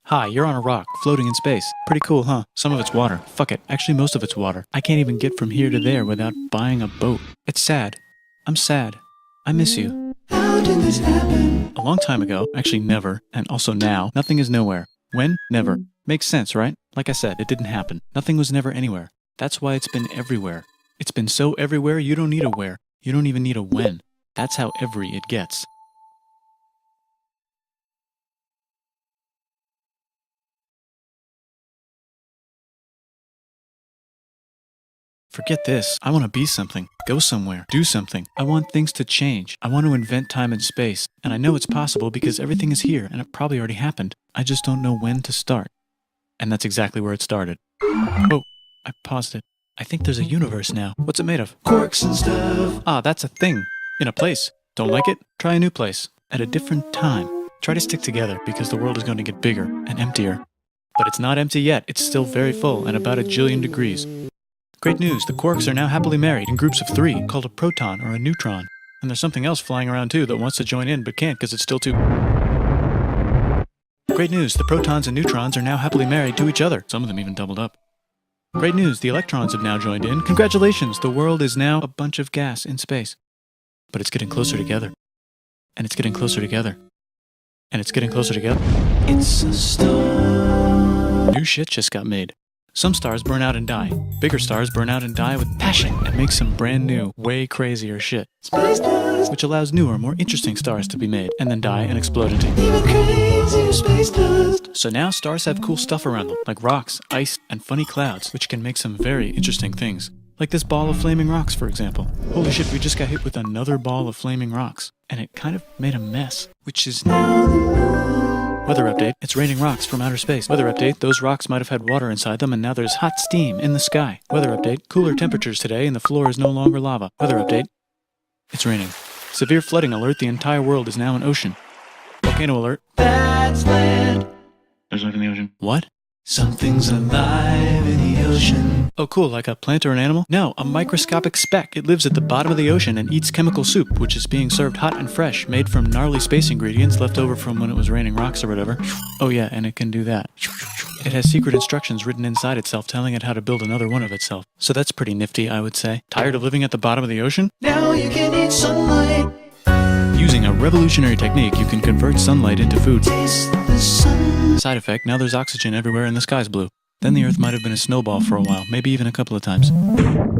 Hi, you're on a rock, floating in space. Pretty cool, huh? Some of it's water. Fuck it. Actually, most of it's water. I can't even get from here to there without buying a boat. It's sad. I'm sad. I miss you. How did this happen? A long time ago, actually never, and also now, nothing is nowhere. When? Never. Makes sense, right? Like I said, it didn't happen. Nothing was never anywhere. That's why it's been everywhere. It's been so everywhere you don't need a where. You don't even need a when. That's how every it gets. Forget this. I want to be something. Go somewhere. Do something. I want things to change. I want to invent time and space. And I know it's possible because everything is here and it probably already happened. I just don't know when to start. And that's exactly where it started. Oh, I paused it. I think there's a universe now. What's it made of? Quarks and stuff. Ah, that's a thing. In a place. Don't like it? Try a new place. At a different time. Try to stick together because the world is going to get bigger and emptier. But it's not empty yet. It's still very full and about 1,000,000,000 degrees. Great news, the quarks are now happily married in groups of 3, called a proton or a neutron. And there's something else flying around too that wants to join in but can't because it's still too... Great news, the protons and neutrons are now happily married to each other. Some of them even doubled up. Great news, the electrons have now joined in. Congratulations, the world is now a bunch of gas in space. But it's getting closer together. And it's getting closer together. And it's getting closer together. It's a star. New shit just got made. Some stars burn out and die. Bigger stars burn out and die with passion and make some brand new, way crazier shit. Space dust. Which allows newer, more interesting stars to be made, and then die and explode into Even crazier space dust. So now stars have cool stuff around them, like rocks, ice, and funny clouds, which can make some very interesting things. Like this ball of flaming rocks, for example. Holy shit, we just got hit with another ball of flaming rocks. And it kind of made a mess, which is now... Weather update, it's raining rocks from outer space. Weather update, those rocks might have had water inside them and now there's hot steam in the sky. Weather update, cooler temperatures today and the floor is no longer lava. Weather update, it's raining. Severe flooding alert, the entire world is now an ocean. Volcano alert. That's land. There's life in the ocean. What? Something's alive in the ocean. Oh cool, like a plant or an animal? No, a microscopic speck. It lives at the bottom of the ocean and eats chemical soup, which is being served hot and fresh, made from gnarly space ingredients left over from when it was raining rocks or whatever. Oh yeah, and it can do that. It has secret instructions written inside itself telling it how to build another one of itself. So that's pretty nifty, I would say. Tired of living at the bottom of the ocean? Now you can eat sunlight. Using a revolutionary technique, you can convert sunlight into food. Taste the sun. Side effect, now there's oxygen everywhere and the sky's blue. Then the Earth might have been a snowball for a while, maybe even a couple of times.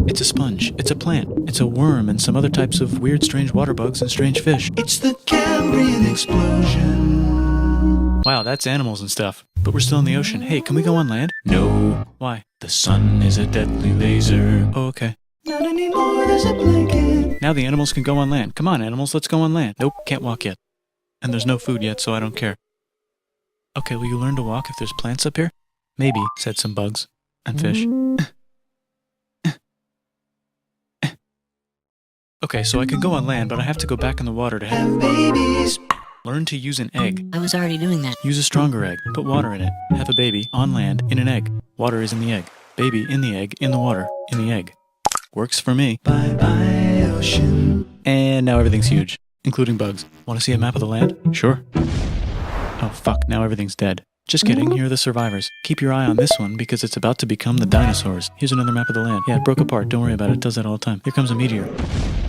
It's a sponge, it's a plant, it's a worm and some other types of weird strange water bugs and strange fish. It's the Cambrian explosion. Wow, that's animals and stuff. But we're still in the ocean. Hey, can we go on land? No. Why? The sun is a deadly laser. Oh, okay. Not anymore, there's a blanket. Now the animals can go on land. Come on, animals, let's go on land. Nope, can't walk yet. And there's no food yet, so I don't care. Okay, will you learn to walk if there's plants up here? Maybe, said some bugs. And fish. Okay, so I can go on land, but I have to go back in the water to Have babies. learn to use an egg. I was already doing that. Use a stronger egg. Put water in it. Have a baby on land in an egg. Water is in the egg. Baby in the egg, in the water, in the egg. Works for me. Bye bye ocean. And now everything's huge, including bugs. Want to see a map of the land? Sure. Oh fuck, now everything's dead. Just kidding, here are the survivors. Keep your eye on this one because it's about to become the dinosaurs. Here's another map of the land. Yeah, it broke apart, don't worry about it, it does that all the time. Here comes a meteor.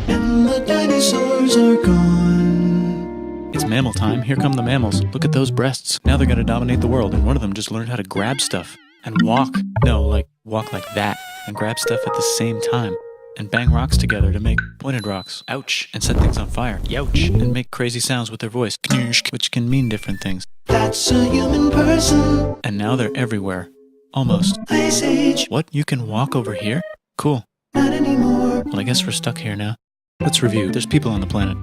And the dinosaurs are gone. It's mammal time, here come the mammals. Look at those breasts. Now they're gonna dominate the world and one of them just learned how to grab stuff. And walk. No, like, walk like that. And grab stuff at the same time. And bang rocks together to make pointed rocks. Ouch. And set things on fire. Youch. And make crazy sounds with their voice. Knirsch, which can mean different things. That's a human person. And now they're everywhere. Almost. Ice Age. What? You can walk over here? Cool. Not anymore. Well, I guess we're stuck here now. Let's review. There's people on the planet.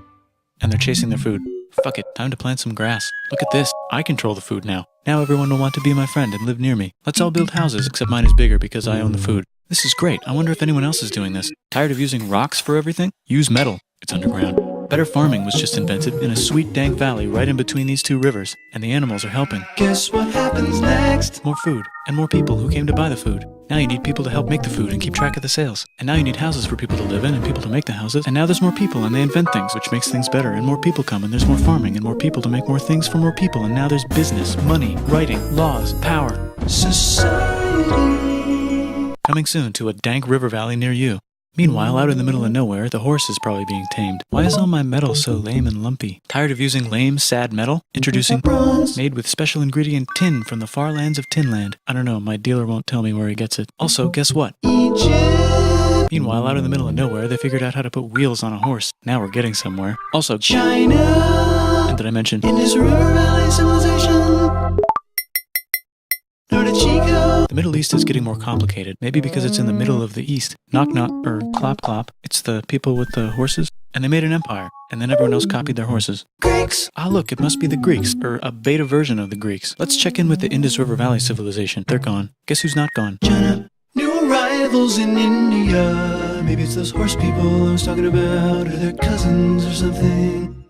And they're chasing their food. Fuck it. Time to plant some grass. Look at this. I control the food now. Now everyone will want to be my friend and live near me. Let's all build houses, except mine is bigger because I own the food. This is great. I wonder if anyone else is doing this. Tired of using rocks for everything? Use metal. It's underground. Better farming was just invented in a sweet dank valley right in between these two rivers, and the animals are helping. Guess what happens next? More food, and more people who came to buy the food. Now you need people to help make the food and keep track of the sales. And now you need houses for people to live in and people to make the houses. And now there's more people and they invent things, which makes things better. And more people come and there's more farming and more people to make more things for more people. And now there's business, money, writing, laws, power. Society. Coming soon to a dank river valley near you. Meanwhile, out in the middle of nowhere, the horse is probably being tamed. Why is all my metal so lame and lumpy? Tired of using lame, sad metal? Introducing bronze, made with special ingredient tin from the far lands of Tinland. I don't know, my dealer won't tell me where he gets it. Also, guess what? Egypt. Meanwhile, out in the middle of nowhere, they figured out how to put wheels on a horse. Now we're getting somewhere. Also, China. And did I mention Indus River Valley civilization. Norte Chico. the Middle East is getting more complicated? Maybe because it's in the middle of the East. Knock knock, or clop clop. It's the people with the horses. And they made an empire. And then everyone else copied their horses. Greeks. Ah, look, it must be the Greeks, or a beta version of the Greeks. Let's check in with the Indus River Valley civilization. They're gone. Guess who's not gone? China. New arrivals in India. Maybe it's those horse people I was talking about, or their cousins or something.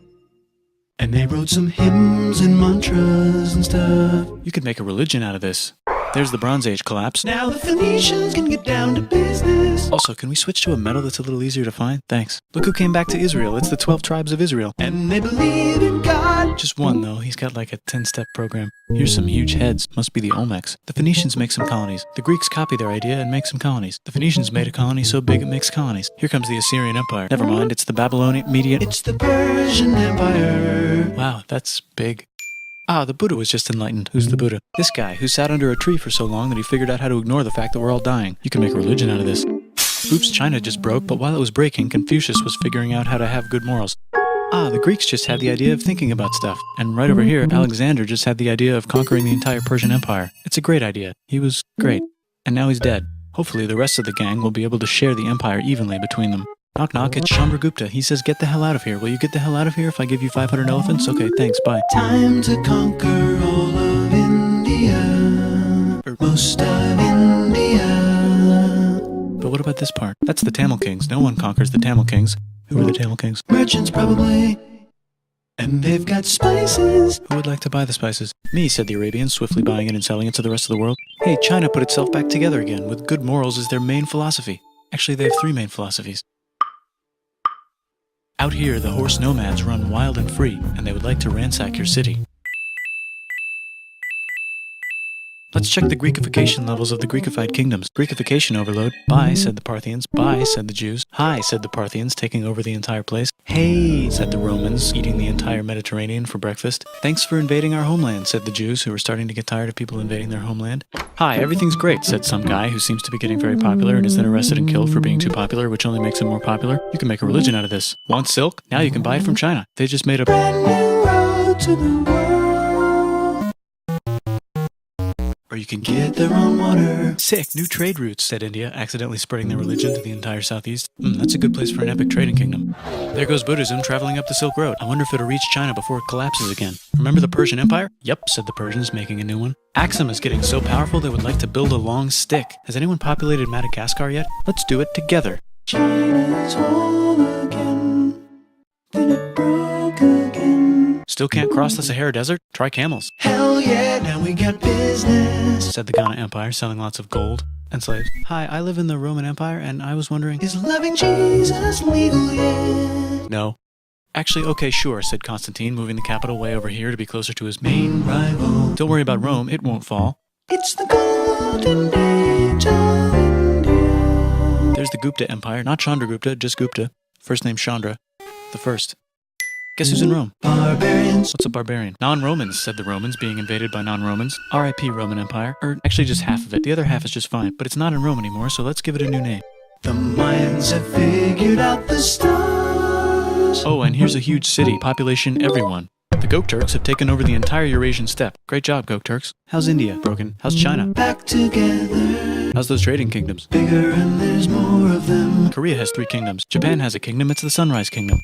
And they wrote some hymns and mantras and stuff. You could make a religion out of this. There's the Bronze Age collapse. Now the Phoenicians can get down to business. Also, can we switch to a metal that's a little easier to find? Thanks. Look who came back to Israel. It's the 12 tribes of Israel. And they believe in God. Just one, though. He's got like a 10-step program. Here's some huge heads. Must be the Olmecs. The Phoenicians make some colonies. The Greeks copy their idea and make some colonies. The Phoenicians made a colony so big it makes colonies. Here comes the Assyrian Empire. Never mind, it's the Babylonian Median. It's the Persian Empire. Wow, that's big. Ah, the Buddha was just enlightened. Who's the Buddha? This guy who sat under a tree for so long that he figured out how to ignore the fact that we're all dying. You can make a religion out of this. Oops, China just broke, but while it was breaking, Confucius was figuring out how to have good morals. Ah, the Greeks just had the idea of thinking about stuff. And right over here, Alexander just had the idea of conquering the entire Persian Empire. It's a great idea. He was great. And now he's dead. Hopefully the rest of the gang will be able to share the empire evenly between them. Knock knock, it's Chandragupta. He says, get the hell out of here. Will you get the hell out of here if I give you 500 elephants? Okay, thanks, bye. Time to conquer all of India. Or most of India. But what about this part? That's the Tamil Kings. No one conquers the Tamil Kings. Who are the Tamil Kings? Merchants probably. And they've got spices. Who would like to buy the spices? Me, said the Arabians, swiftly buying it and selling it to the rest of the world. Hey, China put itself back together again, with good morals as their main philosophy. Actually, they have 3 main philosophies. Out here, the horse nomads run wild and free, and they would like to ransack your city. Let's check the Greekification levels of the Greekified kingdoms. Greekification overload. Bye, said the Parthians. Bye, said the Jews. Hi, said the Parthians, taking over the entire place. Hey, said the Romans, eating the entire Mediterranean for breakfast. Thanks for invading our homeland, said the Jews, who were starting to get tired of people invading their homeland. Hi, everything's great, said some guy who seems to be getting very popular and is then arrested and killed for being too popular, which only makes him more popular. You can make a religion out of this. Want silk? Now you can buy it from China. They just made a Brand new road to the world. Or you can Get their own water. Sick, new trade routes, said India, accidentally spreading their religion to the entire southeast. That's a good place for an epic trading kingdom. There goes Buddhism traveling up the Silk Road. I wonder if it'll reach China before it collapses again. Remember the Persian Empire? Yep, said the Persians, making a new one. Axum is getting so powerful they would like to build a long stick. Has anyone populated Madagascar yet? Let's do it together. China's whole again. Then it broke again. Still can't cross the Sahara Desert? Try camels, Hell yeah, now we got business. said the Ghana Empire, selling lots of gold and slaves. Hi, I live in the Roman Empire, and I was wondering... Is loving Jesus legal yet? No. Actually, okay, sure, said Constantine, moving the capital way over here to be closer to his main Rival. Don't worry about Rome, it won't fall. It's the golden age of India. There's the Gupta Empire, not Chandragupta, just Gupta. First name Chandra. The first. Guess who's in Rome? Barbarians. What's a barbarian? Non-Romans, said the Romans, being invaded by non-Romans. R.I.P. Roman Empire. Or actually just half of it. The other half is just fine. But it's not in Rome anymore, so let's give it a new name. The Mayans have figured out the stars. Oh, and here's a huge city. Population everyone. The Gokturks have taken over the entire Eurasian steppe. Great job, Gokturks. How's India? Broken. How's China? Back together. How's those trading kingdoms? Bigger and there's more of them. Korea has 3 kingdoms. Japan has a kingdom. It's the Sunrise Kingdom.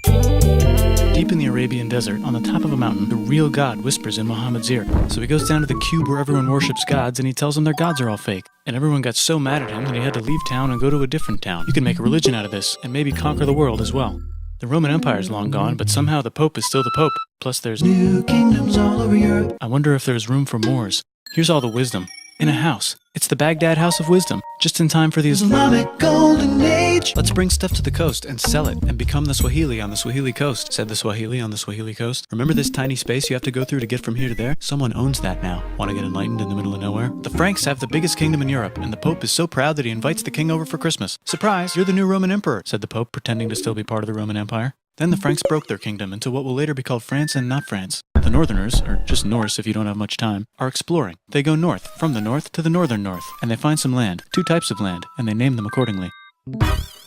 Deep in the Arabian desert, on the top of a mountain, the real God whispers in Muhammad's ear. So he goes down to the cube where everyone worships gods, and he tells them their gods are all fake. And everyone got so mad at him that he had to leave town and go to a different town. You can make a religion out of this, and maybe conquer the world as well. The Roman Empire is long gone, but somehow the Pope is still the Pope. Plus there's New kingdoms all over Europe. I wonder if there's room for Moors. Here's all the wisdom. In a house. It's the Baghdad House of Wisdom, just in time for the Islamic Golden Age. Let's bring stuff to the coast and sell it and become the Swahili on the Swahili coast, said the Swahili on the Swahili coast. Remember this tiny space you have to go through to get from here to there? Someone owns that now. Want to get enlightened in the middle of nowhere? The Franks have the biggest kingdom in Europe, and the Pope is so proud that he invites the king over for Christmas. Surprise, you're the new Roman emperor, said the Pope, pretending to still be part of the Roman Empire. Then the Franks broke their kingdom into what will later be called France and not France. The Northerners, or just Norse if you don't have much time, are exploring. They go north, from the north to the northern north, and they find some land, 2 types of land, and they name them accordingly.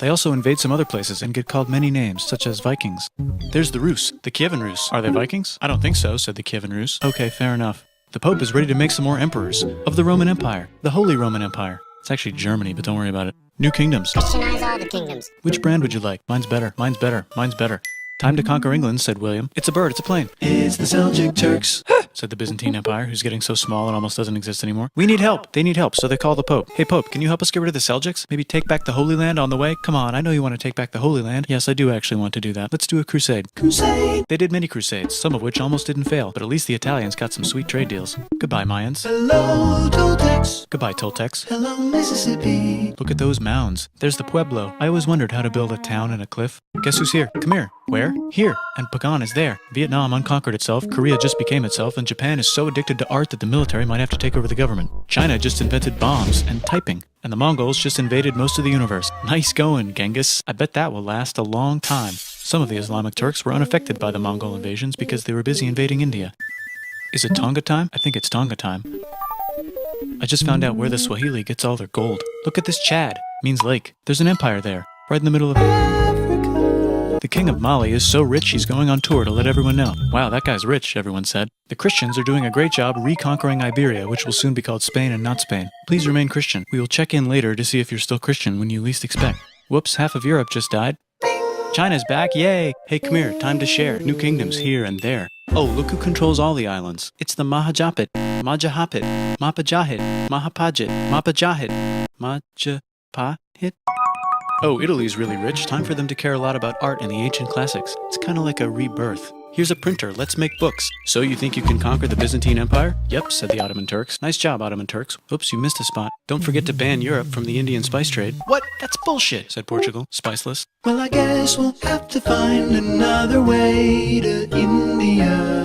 They also invade some other places and get called many names, such as Vikings. There's the Rus, the Kievan Rus. Are they Vikings? I don't think so, said the Kievan Rus. Okay, fair enough. The Pope is ready to make some more emperors of the Roman Empire, the Holy Roman Empire. It's actually Germany, but don't worry about it. New kingdoms. Christianize all the kingdoms. Which brand would you like? Mine's better, mine's better, mine's better. Time to conquer England, said William. It's a bird, it's a plane. It's the Seljuk Turks. Said the Byzantine Empire, who's getting so small it almost doesn't exist anymore. We need help. They need help, so they call the Pope. Hey, Pope, can you help us get rid of the Seljuks? Maybe take back the Holy Land on the way? Come on, I know you want to take back the Holy Land. Yes, I do actually want to do that. Let's do a crusade. Crusade. They did many crusades, some of which almost didn't fail, but at least the Italians got some sweet trade deals. Goodbye, Mayans. Hello, Toltecs. Goodbye, Toltecs. Hello, Mississippi. Look at those mounds. There's the Pueblo. I always wondered how to build a town in a cliff. Guess who's here? Come here. Where? Here. And Pagan is there. Vietnam unconquered itself, Korea just became itself, and Japan is so addicted to art that the military might have to take over the government. China just invented bombs and typing. And the Mongols just invaded most of the universe. Nice going, Genghis. I bet that will last a long time. Some of the Islamic Turks were unaffected by the Mongol invasions because they were busy invading India. Is it Tonga time? I think it's Tonga time. I just found out where the Swahili gets all their gold. Look at this Chad. Means lake. There's an empire there. Right in the middle of Africa. The king of Mali is so rich he's going on tour to let everyone know. Wow, that guy's rich, everyone said. The Christians are doing a great job reconquering Iberia, which will soon be called Spain and not Spain. Please remain Christian. We will check in later to see if you're still Christian when you least expect. Whoops, half of Europe just died. China's back, yay! Hey, come here, time to share. New kingdoms here and there. Oh, look who controls all the islands. It's the Mahajapit, Majahapit, Mapajahit, Mahapajit, Mapajahit, Majapahit. Oh, Italy's really rich. Time for them to care a lot about art and the ancient classics. It's kind of like a rebirth. Here's a printer, let's make books. So you think you can conquer the Byzantine Empire? Yep, said the Ottoman Turks. Nice job, Ottoman Turks. Oops, you missed a spot. Don't forget to ban Europe from the Indian spice trade. What? That's bullshit, said Portugal, spiceless. Well, I guess we'll have to find another way to India.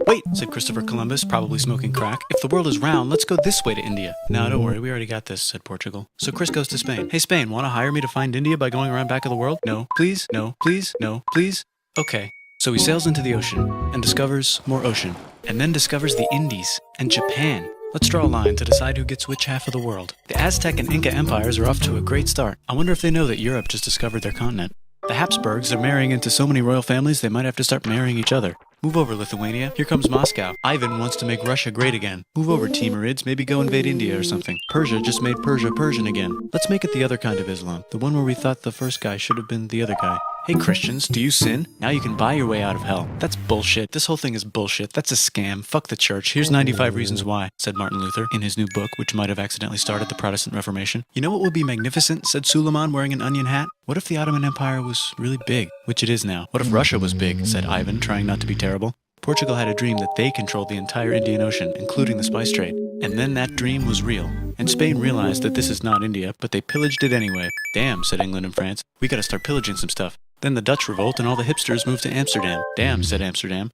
Wait, said Christopher Columbus, probably smoking crack. If the world is round, let's go this way to India. No, don't worry, we already got this, said Portugal. So Chris goes to Spain. Hey, Spain, want to hire me to find India by going around back of the world? No, please, no, please, no, please. Okay. So he sails into the ocean and discovers more ocean, and then discovers the Indies and Japan. Let's draw a line to decide who gets which half of the world. The Aztec and Inca empires are off to a great start. I wonder if they know that Europe just discovered their continent. The Habsburgs are marrying into so many royal families they might have to start marrying each other. Move over, Lithuania. Here comes Moscow. Ivan wants to make Russia great again. Move over, Timurids. Maybe go invade India or something. Persia just made Persia Persian again. Let's make it the other kind of Islam. The one where we thought the first guy should have been the other guy. Hey Christians, do you sin? Now you can buy your way out of hell. That's bullshit. This whole thing is bullshit. That's a scam. Fuck the church. Here's 95 reasons why, said Martin Luther in his new book, which might have accidentally started the Protestant Reformation. You know what would be magnificent, said Suleiman wearing an onion hat? What if the Ottoman Empire was really big? Which it is now. What if Russia was big, said Ivan, trying not to be terrible. Portugal had a dream that they controlled the entire Indian Ocean, including the spice trade. And then that dream was real. And Spain realized that this is not India, but they pillaged it anyway. Damn, said England and France. We gotta start pillaging some stuff. Then the Dutch revolt and all the hipsters moved to Amsterdam. Damn, said Amsterdam.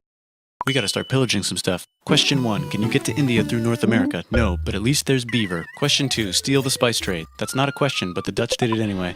We gotta start pillaging some stuff. Question 1, can you get to India through North America? No, but at least there's beaver. Question 2, steal the spice trade. That's not a question, but the Dutch did it anyway.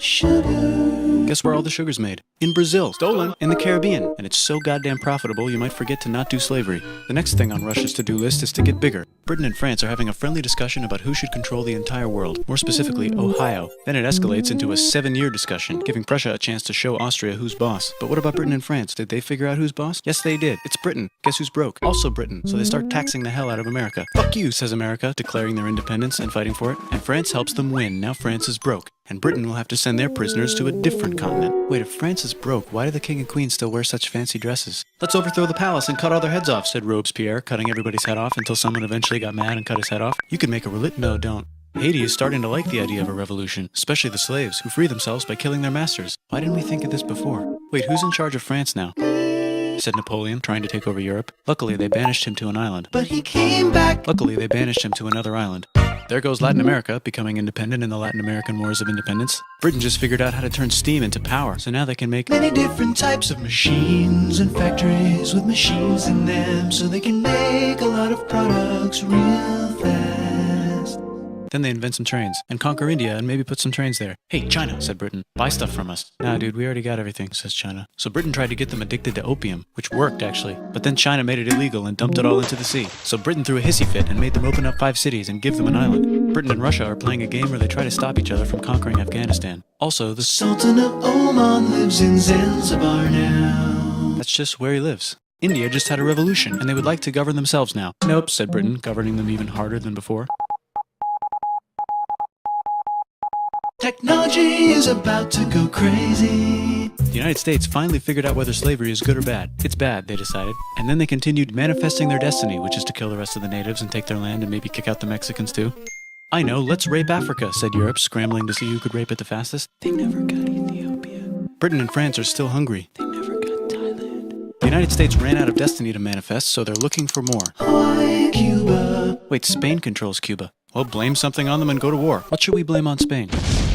Guess where all the sugar's made? In Brazil. Stolen. In the Caribbean. And it's so goddamn profitable you might forget to not do slavery. The next thing on Russia's to-do list is to get bigger. Britain and France are having a friendly discussion about who should control the entire world, more specifically Ohio. Then it escalates into a 7-year discussion, giving Prussia a chance to show Austria who's boss. But what about Britain and France? Did they figure out who's boss? Yes, they did. It's Britain. Guess who's broke? Also Britain. So they start taxing the hell out of America. Fuck you, says America, declaring their independence and fighting for it. And France helps them win. Now France is broke. And Britain will have to send their prisoners to a different continent. Wait, if France is broke, why do the king and queen still wear such fancy dresses? Let's overthrow the palace and cut all their heads off, said Robespierre, cutting everybody's head off until someone eventually got mad and cut his head off. You could make a No, don't. Haiti is starting to like the idea of a revolution, especially the slaves, who free themselves by killing their masters. Why didn't we think of this before? Wait, who's in charge of France now? Said Napoleon, trying to take over Europe. Luckily, they banished him to an island. But he came back. Luckily, they banished him to another island. There goes Latin America, becoming independent in the Latin American Wars of Independence. Britain just figured out how to turn steam into power, so now they can make many different types of machines and factories with machines in them, so they can make a lot of products real fast. Then they invent some trains, and conquer India and maybe put some trains there. Hey, China, said Britain, buy stuff from us. Nah, dude, we already got everything, says China. So Britain tried to get them addicted to opium, which worked, actually. But then China made it illegal and dumped it all into the sea. So Britain threw a hissy fit and made them open up 5 cities and give them an island. Britain and Russia are playing a game where they try to stop each other from conquering Afghanistan. Also, the Sultan of Oman lives in Zanzibar now. That's just where he lives. India just had a revolution, and they would like to govern themselves now. Nope, said Britain, governing them even harder than before. Technology is about to go crazy. The United States finally figured out whether slavery is good or bad. It's bad, they decided. And then they continued manifesting their destiny, which is to kill the rest of the natives and take their land and maybe kick out the Mexicans too. I know, let's rape Africa, said Europe, scrambling to see who could rape it the fastest. They never got Ethiopia. Britain and France are still hungry. They never got Thailand. The United States ran out of destiny to manifest, so they're looking for more. Hawaii, Cuba. Wait, Spain controls Cuba. Well, blame something on them and go to war. What should we blame on Spain?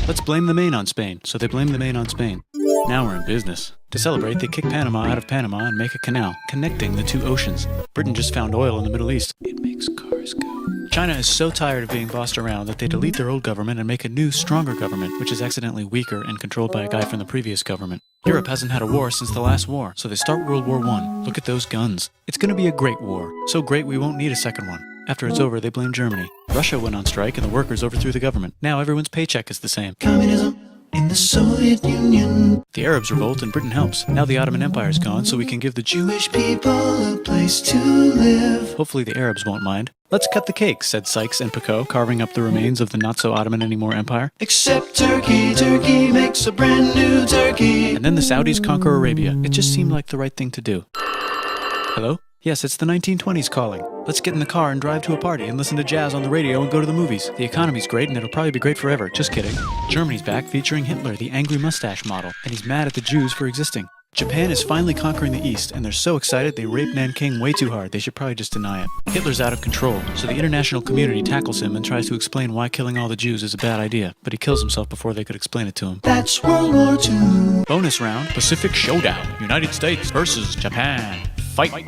Let's blame the Maine on Spain. So they blame the Maine on Spain. Now we're in business. To celebrate, they kick Panama out of Panama and make a canal, connecting the 2 oceans. Britain just found oil in the Middle East. It makes cars go. China is so tired of being bossed around that they delete their old government and make a new, stronger government, which is accidentally weaker and controlled by a guy from the previous government. Europe hasn't had a war since the last war, so they start World War I. Look at those guns. It's gonna be a great war. So great we won't need a second one. After it's over, they blame Germany. Russia went on strike and the workers overthrew the government. Now everyone's paycheck is the same. Communism in the Soviet Union. The Arabs revolt and Britain helps. Now the Ottoman Empire's gone, so we can give the Jewish people a place to live. Hopefully the Arabs won't mind. Let's cut the cake, said Sykes and Picot, carving up the remains of the not-so-Ottoman-anymore empire. Except Turkey. Turkey makes a brand new turkey. And then the Saudis conquer Arabia. It just seemed like the right thing to do. Hello? Yes, it's the 1920s calling. Let's get in the car and drive to a party and listen to jazz on the radio and go to the movies. The economy's great and it'll probably be great forever. Just kidding. Germany's back featuring Hitler, the angry mustache model, and he's mad at the Jews for existing. Japan is finally conquering the East, and they're so excited they rape Nanking way too hard. They should probably just deny it. Hitler's out of control, so the international community tackles him and tries to explain why killing all the Jews is a bad idea, but he kills himself before they could explain it to him. That's World War II. Bonus round, Pacific Showdown. United States versus Japan. Fight!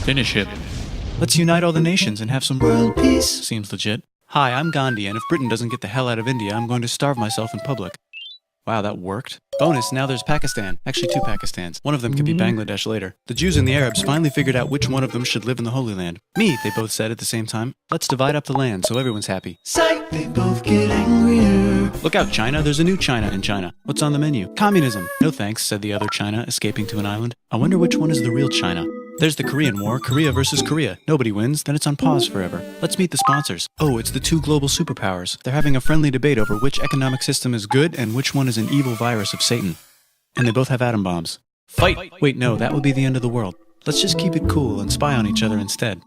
Finish him. Let's unite all the nations and have some World peace. Seems legit. Hi, I'm Gandhi, and if Britain doesn't get the hell out of India, I'm going to starve myself in public. Wow, that worked. Bonus, now there's Pakistan. Actually, 2 Pakistans. One of them could be Bangladesh later. The Jews and the Arabs finally figured out which one of them should live in the Holy Land. Me, they both said at the same time. Let's divide up the land so everyone's happy. Psych, they both get angrier. Look out, China. There's a new China in China. What's on the menu? Communism. No thanks, said the other China, escaping to an island. I wonder which one is the real China. There's the Korean War, Korea versus Korea. Nobody wins, then it's on pause forever. Let's meet the sponsors. Oh, it's the 2 global superpowers. They're having a friendly debate over which economic system is good and which one is an evil virus of Satan. And they both have atom bombs. Fight! Wait, no, that would be the end of the world. Let's just keep it cool and spy on each other instead.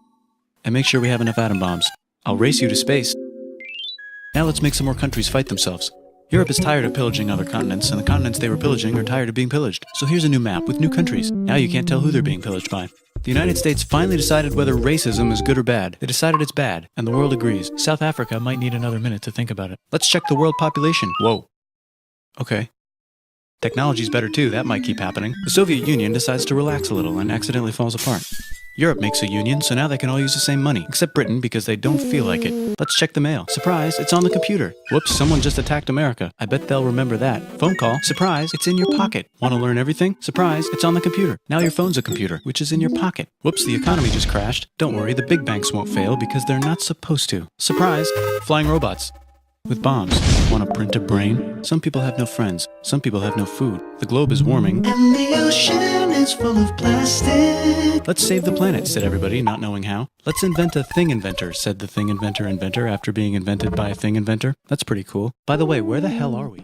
And make sure we have enough atom bombs. I'll race you to space. Now let's make some more countries fight themselves. Europe is tired of pillaging other continents, and the continents they were pillaging are tired of being pillaged. So here's a new map with new countries. Now you can't tell who they're being pillaged by. The United States finally decided whether racism is good or bad. They decided it's bad, and the world agrees. South Africa might need another minute to think about it. Let's check the world population. Whoa. Okay. Technology's better too, that might keep happening. The Soviet Union decides to relax a little and accidentally falls apart. Europe makes a union, so now they can all use the same money, except Britain because they don't feel like it. Let's check the mail. Surprise, it's on the computer. Whoops, someone just attacked America. I bet they'll remember that. Phone call. Surprise, it's in your pocket. Want to learn everything? Surprise, it's on the computer. Now your phone's a computer, which is in your pocket. Whoops, the economy just crashed. Don't worry, the big banks won't fail because they're not supposed to. Surprise, flying robots. With bombs. Want to print a brain? Some people have no friends. Some people have no food. The globe is warming. And the ocean is full of plastic. Let's save the planet, said everybody, not knowing how. Let's invent a thing inventor, said the thing inventor after being invented by a thing inventor. That's pretty cool. By the way, where the hell are we?